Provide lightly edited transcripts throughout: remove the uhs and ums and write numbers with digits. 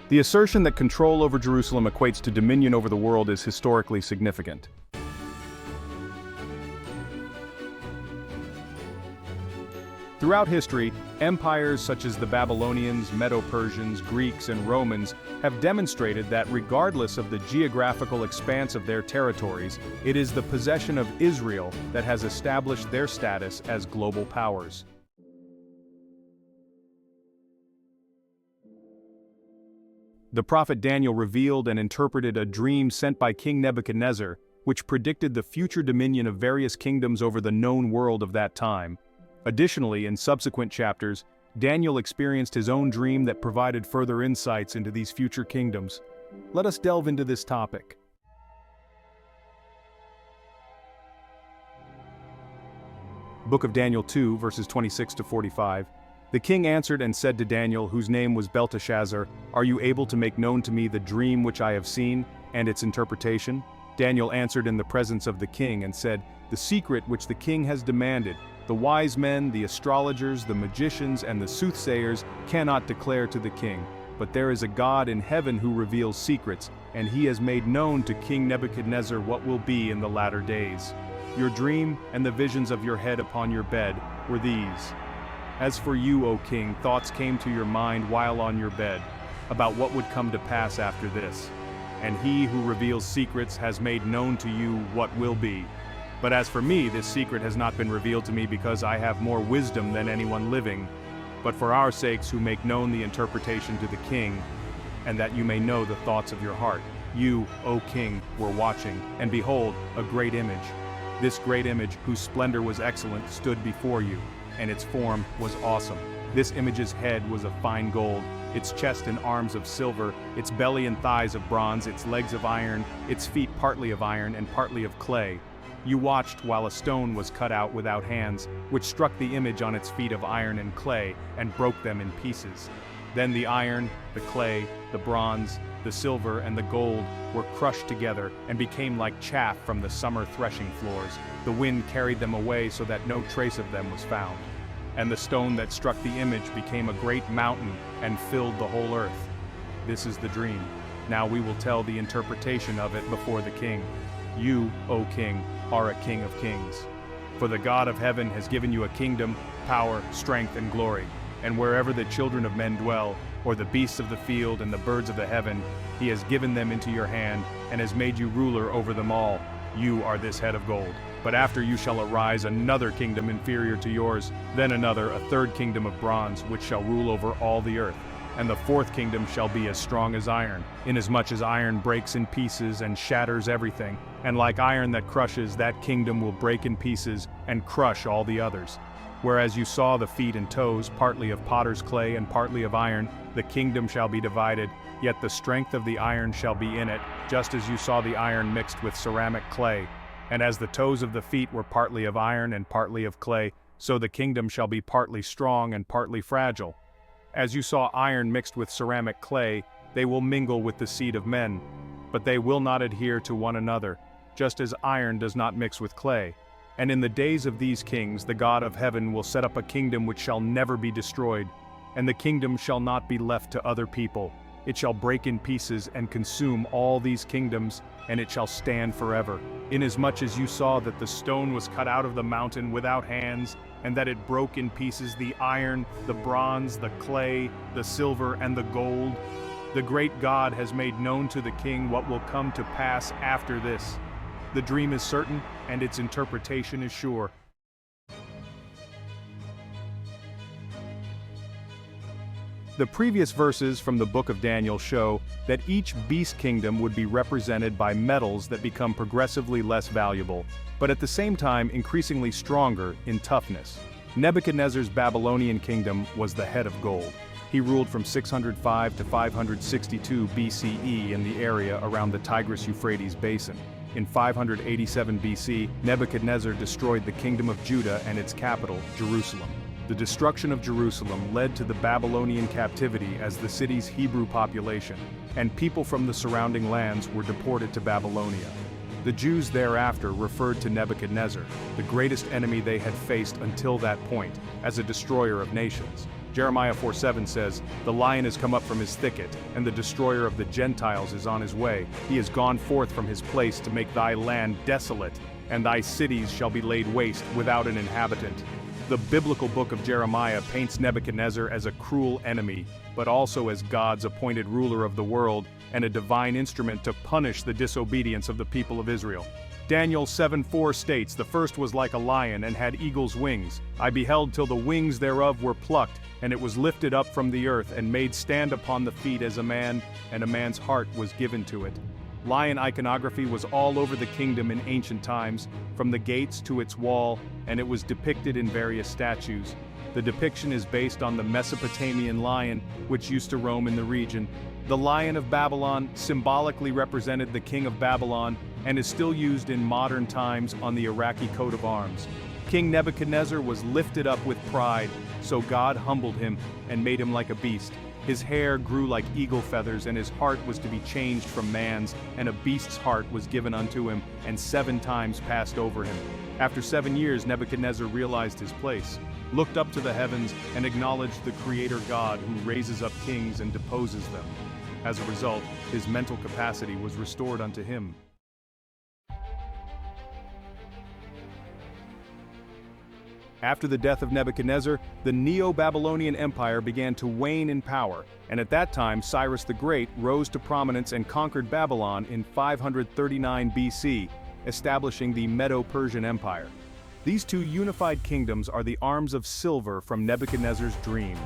The assertion that control over Jerusalem equates to dominion over the world is historically significant. Throughout history, empires such as the Babylonians, Medo-Persians, Greeks, and Romans have demonstrated that regardless of the geographical expanse of their territories, it is the possession of Israel that has established their status as global powers. The prophet Daniel revealed and interpreted a dream sent by King Nebuchadnezzar, which predicted the future dominion of various kingdoms over the known world of that time. Additionally, in subsequent chapters, Daniel experienced his own dream that provided further insights into these future kingdoms. Let us delve into this topic. Book of Daniel 2, verses 26 to 45. The king answered and said to Daniel, whose name was Belteshazzar, "Are you able to make known to me the dream which I have seen, and its interpretation?" Daniel answered in the presence of the king and said, "The secret which the king has demanded, the wise men, the astrologers, the magicians, and the soothsayers cannot declare to the king. But there is a God in heaven who reveals secrets, and he has made known to King Nebuchadnezzar what will be in the latter days. Your dream and the visions of your head upon your bed were these. As for you, O king, thoughts came to your mind while on your bed, about what would come to pass after this. And he who reveals secrets has made known to you what will be. But as for me, this secret has not been revealed to me because I have more wisdom than anyone living, but for our sakes who make known the interpretation to the king, and that you may know the thoughts of your heart. You, O king, were watching, and behold, a great image. This great image, whose splendor was excellent, stood before you, and its form was awesome. This image's head was of fine gold, its chest and arms of silver, its belly and thighs of bronze, its legs of iron, its feet partly of iron and partly of clay. You watched while a stone was cut out without hands, which struck the image on its feet of iron and clay, and broke them in pieces. Then the iron, the clay, the bronze, the silver, and the gold were crushed together, and became like chaff from the summer threshing floors. The wind carried them away so that no trace of them was found. And the stone that struck the image became a great mountain, and filled the whole earth. This is the dream. Now we will tell the interpretation of it before the king. You, O king, are a king of kings. For the God of heaven has given you a kingdom, power, strength, and glory. And wherever the children of men dwell, or the beasts of the field and the birds of the heaven, he has given them into your hand, and has made you ruler over them all. You are this head of gold. But after you shall arise another kingdom inferior to yours, then another, a third kingdom of bronze, which shall rule over all the earth. And the fourth kingdom shall be as strong as iron, inasmuch as iron breaks in pieces and shatters everything. And like iron that crushes, that kingdom will break in pieces and crush all the others. Whereas you saw the feet and toes, partly of potter's clay and partly of iron, the kingdom shall be divided, yet the strength of the iron shall be in it, just as you saw the iron mixed with ceramic clay. And as the toes of the feet were partly of iron and partly of clay, so the kingdom shall be partly strong and partly fragile. As you saw iron mixed with ceramic clay, they will mingle with the seed of men, but they will not adhere to one another, just as iron does not mix with clay. And in the days of these kings, the God of heaven will set up a kingdom which shall never be destroyed, and the kingdom shall not be left to other people. It shall break in pieces and consume all these kingdoms, and it shall stand forever. Inasmuch as you saw that the stone was cut out of the mountain without hands, and that it broke in pieces the iron, the bronze, the clay, the silver, and the gold, the great God has made known to the king what will come to pass after this. The dream is certain, and its interpretation is sure. The previous verses from the book of Daniel show that each beast kingdom would be represented by metals that become progressively less valuable, but at the same time increasingly stronger in toughness. Nebuchadnezzar's Babylonian kingdom was the head of gold. He ruled from 605 to 562 BCE in the area around the Tigris-Euphrates basin. In 587 BC, Nebuchadnezzar destroyed the kingdom of Judah and its capital, Jerusalem. The destruction of Jerusalem led to the Babylonian captivity as the city's Hebrew population, and people from the surrounding lands were deported to Babylonia. The Jews thereafter referred to Nebuchadnezzar, the greatest enemy they had faced until that point, as a destroyer of nations. Jeremiah 4:7 says, "The lion has come up from his thicket, and the destroyer of the Gentiles is on his way. He is gone forth from his place to make thy land desolate, and thy cities shall be laid waste without an inhabitant." The biblical book of Jeremiah paints Nebuchadnezzar as a cruel enemy, but also as God's appointed ruler of the world and a divine instrument to punish the disobedience of the people of Israel. Daniel 7:4 states, "The first was like a lion and had eagle's wings. I beheld till the wings thereof were plucked, and it was lifted up from the earth and made stand upon the feet as a man, and a man's heart was given to it." Lion iconography was all over the kingdom in ancient times, from the gates to its wall, and it was depicted in various statues. The depiction is based on the Mesopotamian lion, which used to roam in the region. The Lion of Babylon symbolically represented the king of Babylon and is still used in modern times on the Iraqi coat of arms. King Nebuchadnezzar was lifted up with pride, so God humbled him and made him like a beast. His hair grew like eagle feathers, and his heart was to be changed from man's, and a beast's heart was given unto him, and 7 times passed over him. After 7 years, Nebuchadnezzar realized his place, looked up to the heavens, and acknowledged the Creator God who raises up kings and deposes them. As a result, his mental capacity was restored unto him. After the death of Nebuchadnezzar, the Neo-Babylonian Empire began to wane in power, and at that time Cyrus the Great rose to prominence and conquered Babylon in 539 BC, establishing the Medo-Persian Empire. These two unified kingdoms are the arms of silver from Nebuchadnezzar's dream.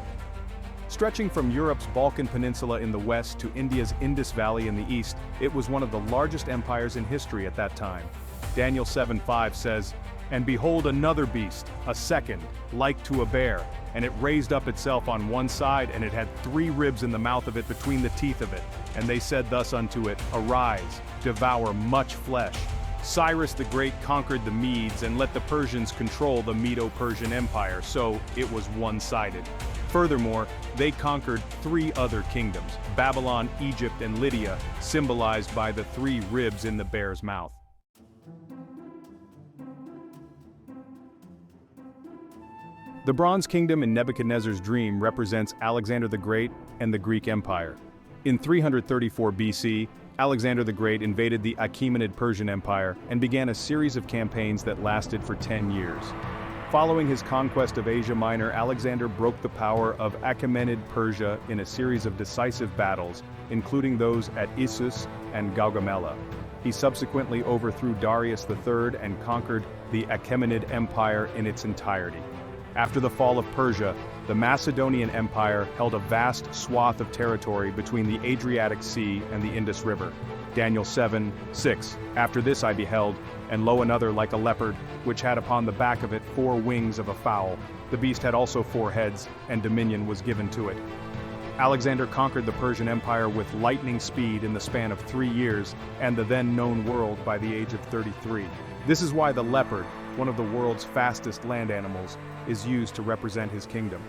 Stretching from Europe's Balkan Peninsula in the west to India's Indus Valley in the east, it was one of the largest empires in history at that time. Daniel 7:5 says, "And behold another beast, a second, like to a bear, and it raised up itself on one side, and it had 3 ribs in the mouth of it between the teeth of it. And they said thus unto it, Arise, devour much flesh." Cyrus the Great conquered the Medes and let the Persians control the Medo-Persian Empire, so it was one-sided. Furthermore, they conquered 3 other kingdoms, Babylon, Egypt, and Lydia, symbolized by the 3 ribs in the bear's mouth. The Bronze Kingdom in Nebuchadnezzar's dream represents Alexander the Great and the Greek Empire. In 334 BC, Alexander the Great invaded the Achaemenid Persian Empire and began a series of campaigns that lasted for 10 years. Following his conquest of Asia Minor, Alexander broke the power of Achaemenid Persia in a series of decisive battles, including those at Issus and Gaugamela. He subsequently overthrew Darius III and conquered the Achaemenid Empire in its entirety. After the fall of Persia, the Macedonian Empire held a vast swath of territory between the Adriatic Sea and the Indus River. Daniel 7:6. "After this I beheld, and lo another like a leopard, which had upon the back of it 4 wings of a fowl. The beast had also 4 heads, and dominion was given to it." Alexander conquered the Persian Empire with lightning speed in the span of 3 years, and the then known world by the age of 33. This is why the leopard, one of the world's fastest land animals, is used to represent his kingdom.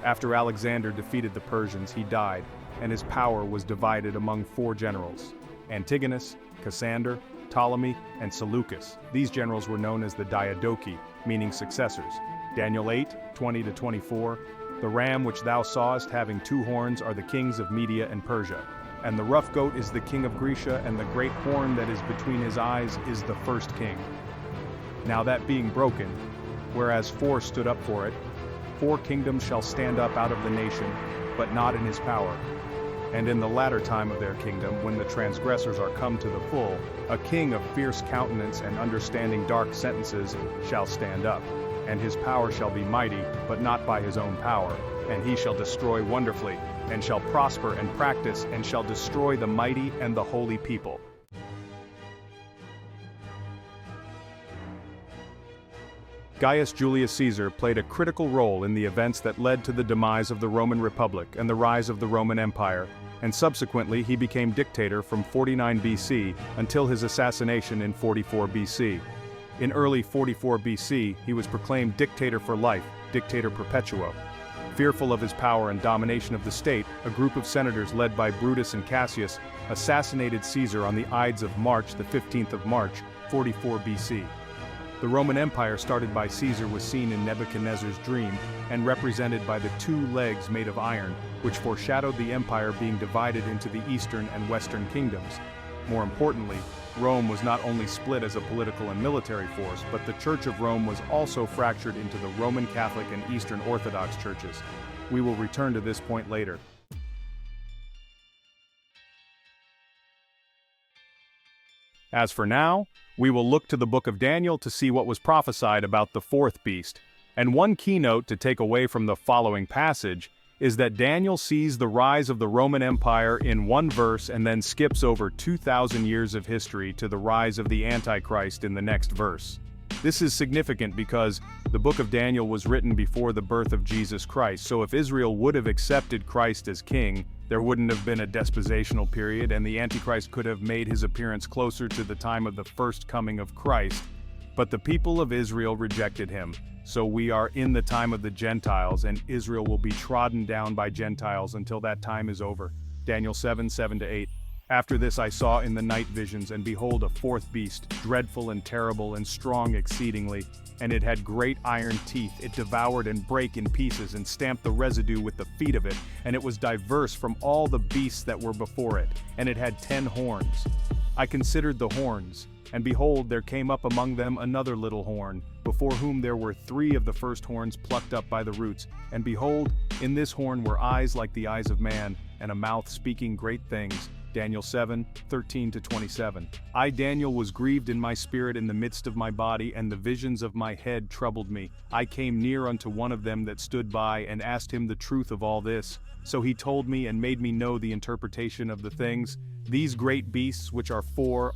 After Alexander defeated the Persians, he died, and his power was divided among 4 generals: Antigonus, Cassander, Ptolemy, and Seleucus. These generals were known as the Diadochi, meaning successors. Daniel 8:20-24, "The ram which thou sawest having 2 horns are the kings of Media and Persia. And the rough goat is the king of Grecia, and the great horn that is between his eyes is the first king. Now that being broken, whereas 4 stood up for it, 4 kingdoms shall stand up out of the nation, but not in his power. And in the latter time of their kingdom, when the transgressors are come to the full, a king of fierce countenance and understanding dark sentences shall stand up. And his power shall be mighty, but not by his own power. And he shall destroy wonderfully, and shall prosper and practice, and shall destroy the mighty and the holy people." Gaius Julius Caesar played a critical role in the events that led to the demise of the Roman Republic and the rise of the Roman Empire, and subsequently he became dictator from 49 BC until his assassination in 44 BC. In early 44 BC, he was proclaimed dictator for life, dictator perpetuo. Fearful of his power and domination of the state, a group of senators led by Brutus and Cassius assassinated Caesar on the Ides of March, the 15th of March, 44 BC. The Roman Empire started by Caesar was seen in Nebuchadnezzar's dream and represented by the two legs made of iron, which foreshadowed the empire being divided into the eastern and western kingdoms. More importantly, Rome was not only split as a political and military force, but the Church of Rome was also fractured into the Roman Catholic and Eastern Orthodox churches. We will return to this point later. As for now, we will look to the book of Daniel to see what was prophesied about the fourth beast. And one keynote to take away from the following passage is that Daniel sees the rise of the Roman Empire in one verse and then skips over 2,000 years of history to the rise of the Antichrist in the next verse. This is significant because the book of Daniel was written before the birth of Jesus Christ, so if Israel would have accepted Christ as king, there wouldn't have been a dispensational period and the Antichrist could have made his appearance closer to the time of the first coming of Christ. But the people of Israel rejected him. So we are in the time of the Gentiles, and Israel will be trodden down by Gentiles until that time is over. Daniel 7:7-8. After this I saw in the night visions, and behold a fourth beast, dreadful and terrible and strong exceedingly, and it had great iron teeth. It devoured and brake in pieces, and stamped the residue with the feet of it, and it was diverse from all the beasts that were before it, and it had 10 horns. I considered the horns, and behold, there came up among them another little horn, before whom there were 3 of the first horns plucked up by the roots. And behold, in this horn were eyes like the eyes of man, and a mouth speaking great things. Daniel 7:13-27. I, Daniel, was grieved in my spirit in the midst of my body, and the visions of my head troubled me. I came near unto one of them that stood by, and asked him the truth of all this. So he told me and made me know the interpretation of the things. These great beasts which are 4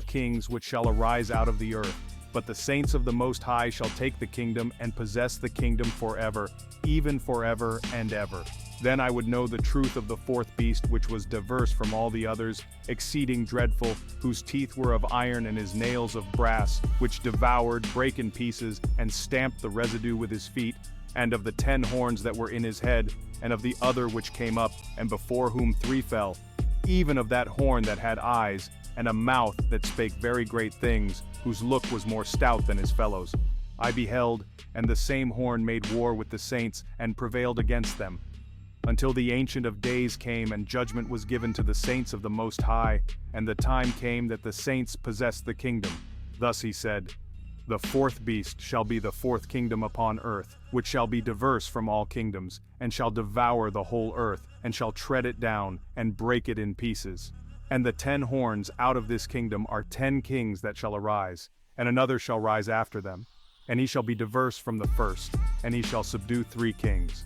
kings which shall arise out of the earth. But the saints of the Most High shall take the kingdom and possess the kingdom forever, even forever and ever. Then I would know the truth of the fourth beast, which was diverse from all the others, exceeding dreadful, whose teeth were of iron and his nails of brass, which devoured, brake in pieces, and stamped the residue with his feet, and of the 10 horns that were in his head, and of the other which came up, and before whom 3 fell, even of that horn that had eyes, and a mouth that spake very great things, whose look was more stout than his fellows. I beheld, and the same horn made war with the saints, and prevailed against them, until the Ancient of Days came, and judgment was given to the saints of the Most High, and the time came that the saints possessed the kingdom. Thus he said, the fourth beast shall be the fourth kingdom upon earth, which shall be diverse from all kingdoms, and shall devour the whole earth, and shall tread it down, and break it in pieces. And the 10 horns out of this kingdom are 10 kings that shall arise, and another shall rise after them. And he shall be diverse from the first, and he shall subdue 3 kings.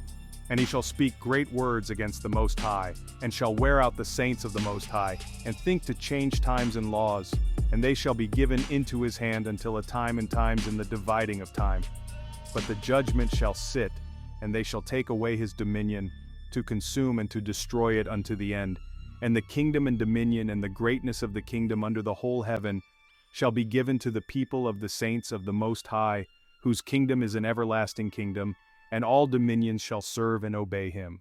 And he shall speak great words against the Most High, and shall wear out the saints of the Most High, and think to change times and laws. And they shall be given into his hand until a time and times in the dividing of time. But the judgment shall sit, and they shall take away his dominion, to consume and to destroy it unto the end. And the kingdom and dominion and the greatness of the kingdom under the whole heaven shall be given to the people of the saints of the Most High, whose kingdom is an everlasting kingdom, and all dominions shall serve and obey him.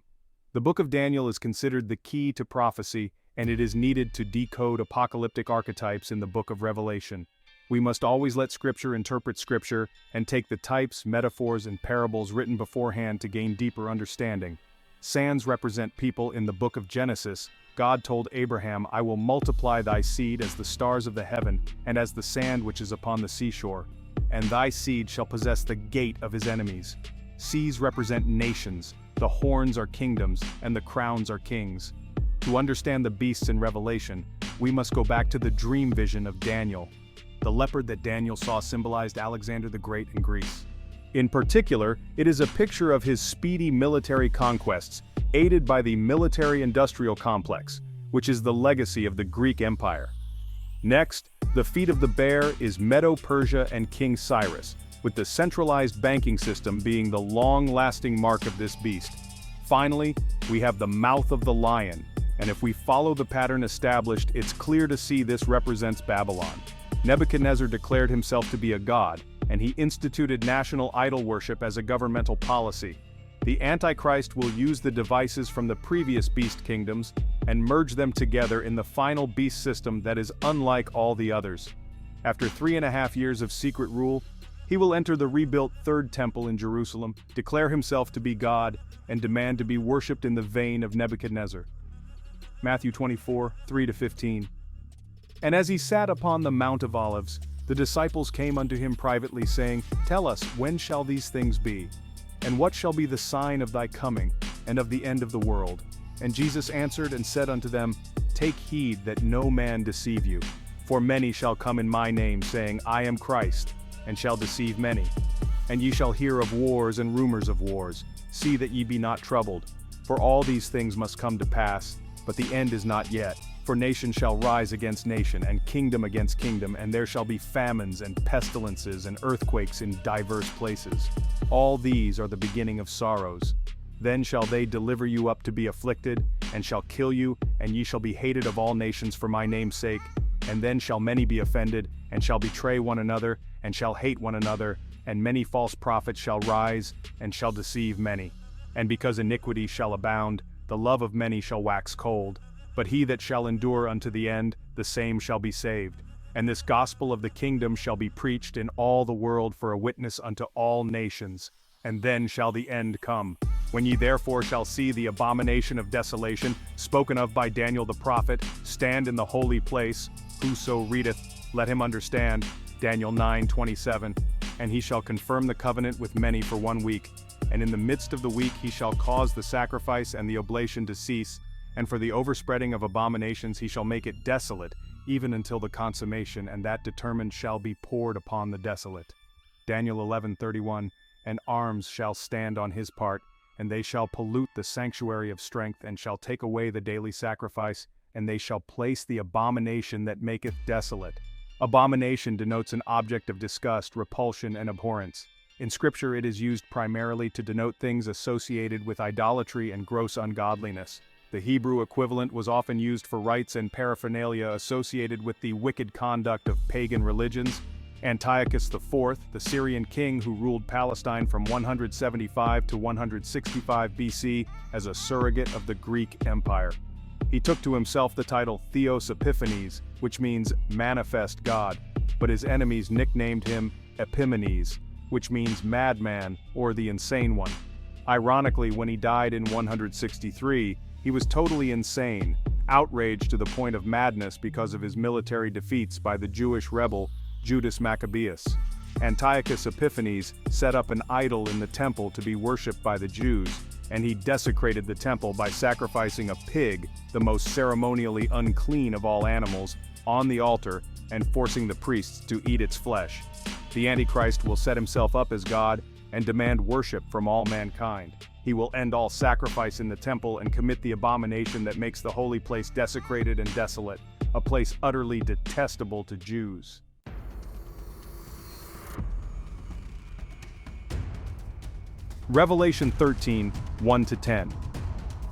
The book of Daniel is considered the key to prophecy, and it is needed to decode apocalyptic archetypes in the book of Revelation. We must always let Scripture interpret Scripture, and take the types, metaphors, and parables written beforehand to gain deeper understanding. Sands represent people in the book of Genesis. God told Abraham, I will multiply thy seed as the stars of the heaven, and as the sand which is upon the seashore. And thy seed shall possess the gate of his enemies. Seas represent nations, the horns are kingdoms, and the crowns are kings. To understand the beasts in Revelation, we must go back to the dream vision of Daniel. The leopard that Daniel saw symbolized Alexander the Great in Greece. In particular, it is a picture of his speedy military conquests, aided by the military-industrial complex, which is the legacy of the Greek Empire. Next, the feet of the bear is Medo-Persia and King Cyrus, with the centralized banking system being the long-lasting mark of this beast. Finally, we have the mouth of the lion, and if we follow the pattern established, it's clear to see this represents Babylon. Nebuchadnezzar declared himself to be a god, and he instituted national idol worship as a governmental policy. The Antichrist will use the devices from the previous beast kingdoms and merge them together in the final beast system that is unlike all the others. After 3.5 years of secret rule, He will enter the rebuilt third temple in Jerusalem, declare himself to be God, and demand to be worshipped in the vein of Nebuchadnezzar. Matthew 24, 3-15. And as he sat upon the Mount of Olives, the disciples came unto him privately, saying, Tell us, when shall these things be? And what shall be the sign of thy coming, and of the end of the world? And Jesus answered and said unto them, Take heed that no man deceive you. For many shall come in my name, saying, I am Christ, and shall deceive many. And ye shall hear of wars and rumors of wars. See that ye be not troubled. For all these things must come to pass, but the end is not yet. For nation shall rise against nation, and kingdom against kingdom, and there shall be famines and pestilences and earthquakes in divers places. All these are the beginning of sorrows. Then shall they deliver you up to be afflicted, and shall kill you, and ye shall be hated of all nations for my name's sake. And then shall many be offended, and shall betray one another, and shall hate one another, and many false prophets shall rise, and shall deceive many. And because iniquity shall abound, the love of many shall wax cold. But he that shall endure unto the end, the same shall be saved. And this gospel of the kingdom shall be preached in all the world for a witness unto all nations. And then shall the end come. When ye therefore shall see the abomination of desolation, spoken of by Daniel the prophet, stand in the holy place, whoso readeth, let him understand. Daniel 9:27. And he shall confirm the covenant with many for 1 week. And in the midst of the week he shall cause the sacrifice and the oblation to cease, and for the overspreading of abominations he shall make it desolate, even until the consummation, and that determined shall be poured upon the desolate. Daniel 11:31. And arms shall stand on his part, and they shall pollute the sanctuary of strength, and shall take away the daily sacrifice, and they shall place the abomination that maketh desolate. Abomination denotes an object of disgust, repulsion, and abhorrence. In Scripture it is used primarily to denote things associated with idolatry and gross ungodliness. The Hebrew equivalent was often used for rites and paraphernalia associated with the wicked conduct of pagan religions. Antiochus IV, the Syrian king who ruled Palestine from 175 to 165 BC as a surrogate of the Greek Empire. He took to himself the title Theos Epiphanes, which means manifest God, but his enemies nicknamed him Epimanes, which means madman or the insane one. Ironically, when he died in 163, he was totally insane, outraged to the point of madness because of his military defeats by the Jewish rebel Judas Maccabeus. Antiochus Epiphanes set up an idol in the temple to be worshipped by the Jews, and he desecrated the temple by sacrificing a pig, the most ceremonially unclean of all animals, on the altar and forcing the priests to eat its flesh. The Antichrist will set himself up as God and demand worship from all mankind. He will end all sacrifice in the temple and commit the abomination that makes the holy place desecrated and desolate, a place utterly detestable to Jews. Revelation 13, 1-10.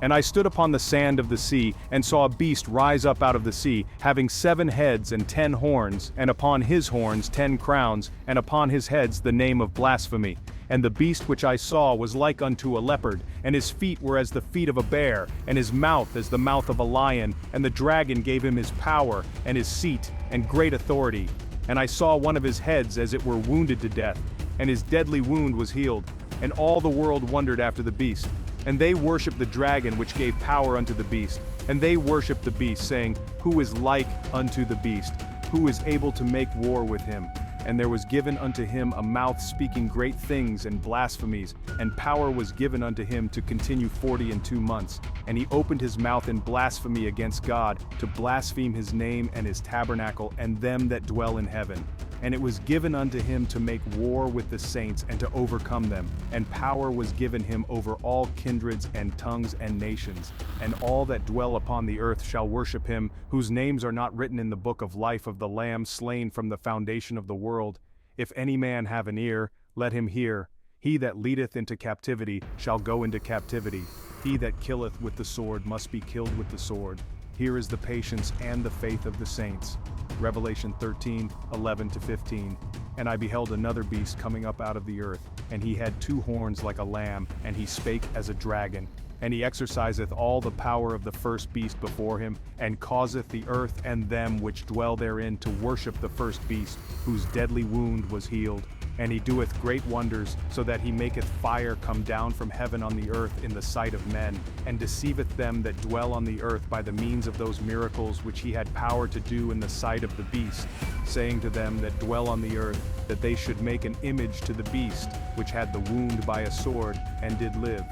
And I stood upon the sand of the sea, and saw a beast rise up out of the sea, having 7 heads and 10 horns, and upon his horns 10 crowns, and upon his heads the name of blasphemy. And the beast which I saw was like unto a leopard, and his feet were as the feet of a bear, and his mouth as the mouth of a lion, and the dragon gave him his power, and his seat, and great authority. And I saw one of his heads as it were wounded to death, and his deadly wound was healed. And all the world wondered after the beast. And they worshipped the dragon which gave power unto the beast. And they worshipped the beast, saying, Who is like unto the beast? Who is able to make war with him? And there was given unto him a mouth speaking great things and blasphemies, and power was given unto him to continue 42 months. And he opened his mouth in blasphemy against God, to blaspheme his name and his tabernacle and them that dwell in heaven. And it was given unto him to make war with the saints and to overcome them. And power was given him over all kindreds and tongues and nations. And all that dwell upon the earth shall worship him, whose names are not written in the book of life of the Lamb slain from the foundation of the world. If any man have an ear, let him hear. He that leadeth into captivity shall go into captivity. He that killeth with the sword must be killed with the sword. Here is the patience and the faith of the saints. Revelation 13, 11-15. And I beheld another beast coming up out of the earth, and he had 2 horns like a lamb, and he spake as a dragon. And he exerciseth all the power of the first beast before him, and causeth the earth and them which dwell therein to worship the first beast, whose deadly wound was healed. And he doeth great wonders, so that he maketh fire come down from heaven on the earth in the sight of men, and deceiveth them that dwell on the earth by the means of those miracles which he had power to do in the sight of the beast, saying to them that dwell on the earth, that they should make an image to the beast, which had the wound by a sword, and did live.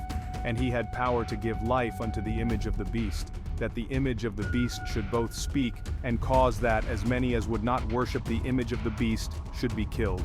And he had power to give life unto the image of the beast, that the image of the beast should both speak, and cause that as many as would not worship the image of the beast should be killed.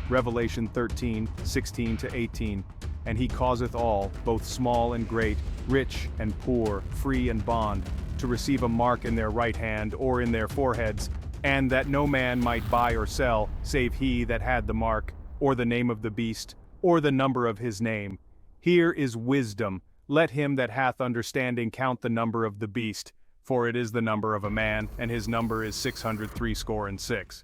Revelation 13:16-18. And he causeth all, both small and great, rich and poor, free and bond, to receive a mark in their right hand or in their foreheads, and that no man might buy or sell, save he that had the mark, or the name of the beast, or the number of his name. Here is wisdom. Let him that hath understanding count the number of the beast, for it is the number of a man, and his number is 666.